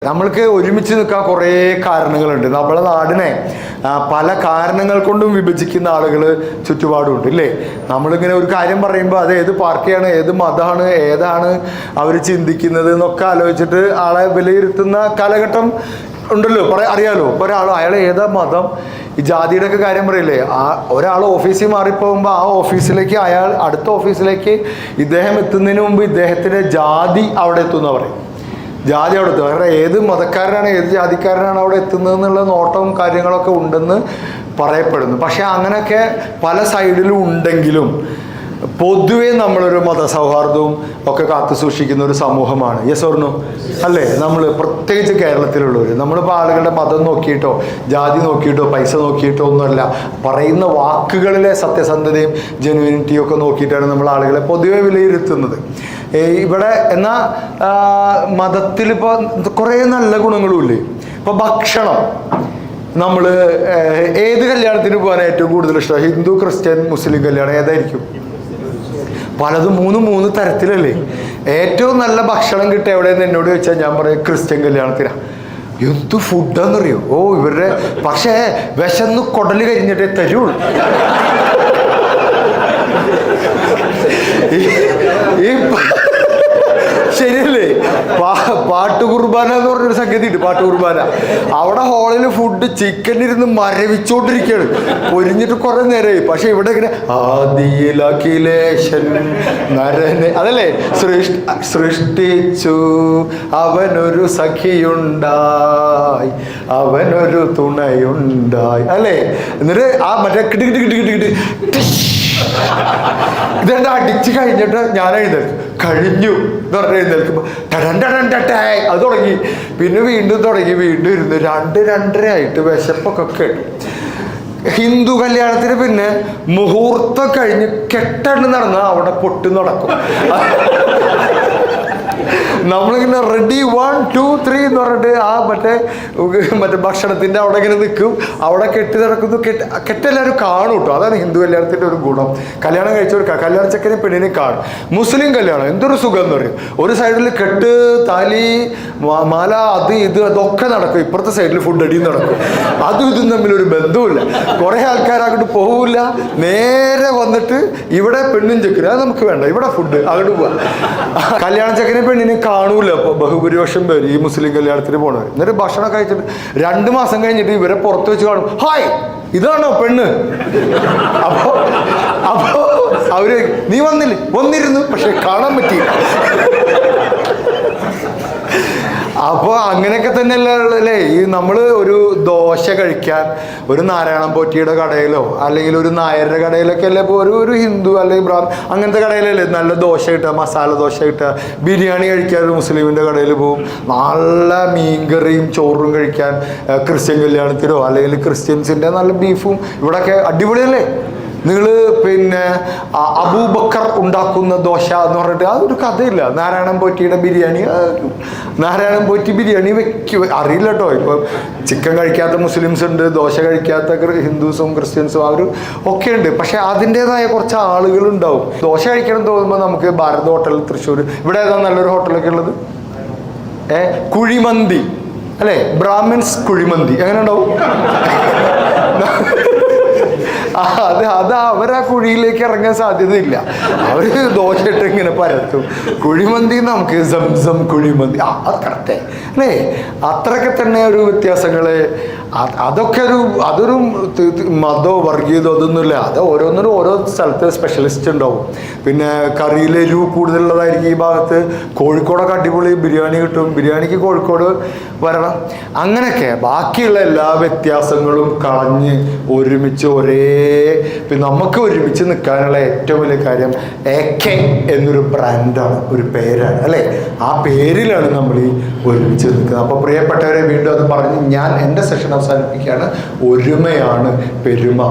നമ്മൾക്ക് ഒരുമിച്ച് നിൽക്കാൻ കുറേ കാരണങ്ങളുണ്ട്. നമ്മളെ നാടിനെ പല കാരണങ്ങൾ കൊണ്ടും വിഭജിക്കുന്ന ആളുകൾ ചുറ്റുപാടുമുണ്ട് ഇല്ലേ. നമ്മളിങ്ങനെ ഒരു കാര്യം പറയുമ്പോൾ അത് ഏത് പാർട്ടിയാണ്, ഏത് മതമാണ്, ഏതാണ് അവർ ചിന്തിക്കുന്നത് എന്നൊക്കെ ആലോചിച്ചിട്ട് ആളെ വിലയിരുത്തുന്ന കാലഘട്ടം ഉണ്ടല്ലോ. അറിയാലോ അയാൾ ഏതാ മതം, ഈ ജാതിയുടെ ഒക്കെ കാര്യം പറയില്ലേ. ഒരാൾ ഓഫീസിൽ മാറിപ്പോകുമ്പോൾ ആ ഓഫീസിലേക്ക് അടുത്ത ഓഫീസിലേക്ക് ഇദ്ദേഹം എത്തുന്നതിന് മുമ്പ് ഇദ്ദേഹത്തിൻ്റെ ജാതി അവിടെ എത്തുമെന്ന് പറയും. ജാതി അവിടെ എത്തും. കാരണം ഏത് മതക്കാരനാണ്, ഏത് ജാതിക്കാരനാണ് അവിടെ എത്തുന്നതെന്നുള്ള നോട്ടവും കാര്യങ്ങളൊക്കെ ഉണ്ടെന്ന് പറയപ്പെടുന്നു. പക്ഷെ അങ്ങനെയൊക്കെ പല സൈഡിലും ഉണ്ടെങ്കിലും പൊതുവെ നമ്മളൊരു മതസൗഹാർദ്ദവും ഒക്കെ കാത്തു സൂക്ഷിക്കുന്ന ഒരു സമൂഹമാണ്. യെസ് ഓർ നോ അല്ലേ? നമ്മൾ പ്രത്യേകിച്ച് കേരളത്തിലുള്ളവർ, നമ്മളിപ്പോൾ ആളുകളുടെ മതം നോക്കിയിട്ടോ ജാതി നോക്കിയിട്ടോ പൈസ നോക്കിയിട്ടോ ഒന്നുമല്ല, പറയുന്ന വാക്കുകളിലെ സത്യസന്ധതയും ജെനുവിനിറ്റിയും ഒക്കെ നോക്കിയിട്ടാണ് നമ്മൾ ആളുകളെ പൊതുവെ വിലയിരുത്തുന്നത്. ഇവിടെ എന്നാൽ മതത്തിലിപ്പോൾ കുറേ നല്ല ഗുണങ്ങളുമില്ലേ. ഇപ്പോൾ ഭക്ഷണം, നമ്മൾ ഏത് കല്യാണത്തിന് പോകാൻ ഏറ്റവും കൂടുതൽ ഇഷ്ടം? ഹിന്ദു, ക്രിസ്ത്യൻ, മുസ്ലിം കല്യാണം ഏതായിരിക്കും? പലതും മൂന്ന് തരത്തിലല്ലേ. ഏറ്റവും നല്ല ഭക്ഷണം കിട്ടുക എവിടെയെന്ന് എന്നോട് ചോദിച്ചാൽ ഞാൻ പറയും ക്രിസ്ത്യൻ കല്യാണത്തിനാണ്. എന്ത് ഫുഡാന്നറിയോ? ഇവരുടെ പക്ഷേ വിശന്ന് കുടല് കരിഞ്ഞിട്ടേ തരുള്ളൂ. ശരിയല്ലേ? പാട്ട് കുർബാന എന്ന് പറഞ്ഞൊരു സംഗതി ഉണ്ട്. പാട്ട് കുർബാന അവിടെ ഹാളിൽ ഫുഡ് ചിക്കനിരുന്ന് മരവിച്ചോണ്ടിരിക്കുകയാണ്, പൊരിഞ്ഞിട്ട് കുറെ നേരമായി. പക്ഷെ ഇവിടെ ഇങ്ങനെ ആദിയിലഖിലേശൻ നരനെ അതല്ലേ സൃഷ്ടിച്ചു അവനൊരു സഖിയുണ്ടായി അവനൊരു തുണയുണ്ടായി അല്ലേ. എന്നിട്ട് ആ മറ്റേ കിട്ടി ഇതെന്താ അടിച്ച് കഴിഞ്ഞിട്ട് ഞാൻ എഴുന്നേൽക്കും. കഴിഞ്ഞു എന്ന് പറഞ്ഞ് എഴുന്നേൽക്കുമ്പോൾ അത് തുടങ്ങി. പിന്നെ വീണ്ടും തുടങ്ങി, വീണ്ടും ഇരുന്ന് 2-2:30 ആയിട്ട് വിശപ്പൊക്കെ കേട്ടു. ഹിന്ദു കല്യാണത്തിന് പിന്നെ മുഹൂർത്തം കഴിഞ്ഞ് കെട്ടണ്ട് നടന്നാൽ അവിടെ പൊട്ടി നടക്കും. നമ്മളിങ്ങനെ റെഡി 1 2 3 എന്ന് പറഞ്ഞിട്ട് ആ മറ്റേ ഭക്ഷണത്തിൻ്റെ അവിടെ ഇങ്ങനെ നിൽക്കും. അവിടെ കെട്ടി നടക്കുന്നു. കെട്ടെല്ലാവരും കാണും കേട്ടോ. അതാണ് ഹിന്ദു കല്യാണത്തിൻ്റെ ഒരു ഗുണം. കല്യാണം കഴിച്ചവർക്ക് കല്യാണ ചെക്കനെ പെണ്ണിനെ കാണും. മുസ്ലിം കല്യാണം എന്തൊരു സുഖം എന്ന് പറയും. ഒരു സൈഡിൽ കെട്ട്, താലി, മാല, അത് ഇത് അതൊക്കെ നടക്കും. ഇപ്പുറത്തെ സൈഡിൽ ഫുഡ് അടിയും നടക്കും. അതും ഇതും തമ്മിലൊരു ബന്ധവുമില്ല. കുറേ ആൾക്കാർ അങ്ങോട്ട് പോവില്ല, നേരെ വന്നിട്ട് ഇവിടെ പെണ്ണും ചെക്കനും അത് നമുക്ക് വേണ്ട, ഇവിടെ ഫുഡ് അങ്ങോട്ട് പോവാം. കല്യാണ ചെക്കനെ പെണ്ണിനെ കാണൂല ബഹുഭൂരിപക്ഷം പേര് ഈ മുസ്ലിം കല്യാണത്തിന് പോണവർ. എന്നിട്ട് ഭക്ഷണം കഴിച്ചിട്ട് 2 മാസം കഴിഞ്ഞിട്ട് ഇവരെ പുറത്ത് വെച്ച് കാണും. ഹായ്, ഇതാണോ പെണ്ണ്? അപ്പോ അവര് നീ വന്നിരുന്നു പക്ഷെ കാണാൻ പറ്റിയില്ല. അപ്പോൾ അങ്ങനെയൊക്കെ തന്നെയല്ലേ ഈ നമ്മൾ ഒരു ദോശ കഴിക്കാൻ ഒരു നാരായണൻ പോറ്റിയുടെ കടയിലോ അല്ലെങ്കിൽ ഒരു നായരുടെ കടയിലൊക്കെ അല്ലേ ഇപ്പോൾ ഒരു ഹിന്ദു അല്ലെങ്കിൽ അങ്ങനത്തെ കടയിലല്ലേ നല്ല ദോശ കിട്ടുക, മസാല ദോശ കിട്ടുക. ബിരിയാണി കഴിക്കാൻ ഒരു മുസ്ലിമിൻ്റെ കടയിൽ പോകും. നല്ല മീൻകറിയും ചോറും കഴിക്കാൻ ക്രിസ്ത്യൻ കല്യാണത്തിനോ അല്ലെങ്കിൽ ക്രിസ്ത്യൻസിൻ്റെ നല്ല ബീഫും ഇവിടെയൊക്കെ അടിപൊളിയല്ലേ. നിങ്ങൾ പിന്നെ അബൂബക്കർ ഉണ്ടാക്കുന്ന ദോശ എന്ന് പറഞ്ഞിട്ട് അതൊരു കഥയില്ല. നാരായണൻ പോറ്റിയുടെ ബിരിയാണി, നാരായണൻ പോറ്റി ബിരിയാണി അറിയില്ല കേട്ടോ. ഇപ്പം ചിക്കൻ കഴിക്കാത്ത മുസ്ലിംസ് ഉണ്ട്, ദോശ കഴിക്കാത്ത ഹിന്ദുസും ക്രിസ്ത്യൻസും അവർ ഒക്കെ ഉണ്ട്. പക്ഷെ അതിൻ്റെതായ കുറച്ച് ആളുകളുണ്ടാവും. ദോശ കഴിക്കണം തോന്നുമ്പോൾ നമുക്ക് ഭാരത് ഹോട്ടൽ തൃശ്ശൂർ, ഇവിടെ ഏതാ നല്ലൊരു ഹോട്ടലൊക്കെ ഉള്ളത്? കുഴിമന്തി അല്ലേ, ബ്രാഹ്മിൻസ് കുഴിമന്തി എങ്ങനെ ഉണ്ടാവും? അത് അവരാ കുഴിയിലേക്ക് ഇറങ്ങാൻ സാധ്യതയില്ല. അവര് ദോശയിട്ട് ഇങ്ങനെ പരത്തും. കുഴിമന്തി നമുക്ക് സംസം കുഴിമന്തി അത് കറക്റ്റേ അല്ലേ. അത്രയൊക്കെ തന്നെ ഒരു വ്യത്യാസങ്ങള്. അതൊക്കെ അതൊരു മതോ വർഗീയതോ അതൊന്നുമില്ല. അത് ഓരോന്നിനും ഓരോ സ്ഥലത്ത് സ്പെഷ്യലിസ്റ്റ് ഉണ്ടാവും. പിന്നെ കറിയിൽ എരിവ് കൂടുതലുള്ളതായിരിക്കും ഈ ഭാഗത്ത്. കോഴിക്കോടൊക്കെ അടിപൊളി ബിരിയാണി കിട്ടും, ബിരിയാണിക്ക് കോഴിക്കോട് വരണം. അങ്ങനെയൊക്കെ ബാക്കിയുള്ള എല്ലാ വ്യത്യാസങ്ങളും കളഞ്ഞ് ഒരുമിച്ച് പിന്നെ നമുക്ക് ഒരുമിച്ച് നിൽക്കാനുള്ള ഏറ്റവും വലിയ കാര്യം AK എന്നൊരു ബ്രാൻഡാണ്, ഒരു പേരാണ് അല്ലേ. ആ പേരിലാണ് നമ്മൾ ഈ ഒരുമിച്ച് നിൽക്കുന്നത്. അപ്പോൾ പ്രിയപ്പെട്ടവരെ, വീണ്ടും അത് പറഞ്ഞ് ഞാൻ എൻ്റെ സെഷൻ അവസാനിപ്പിക്കുകയാണ്. ഒരുമയാണ് പെരുമ.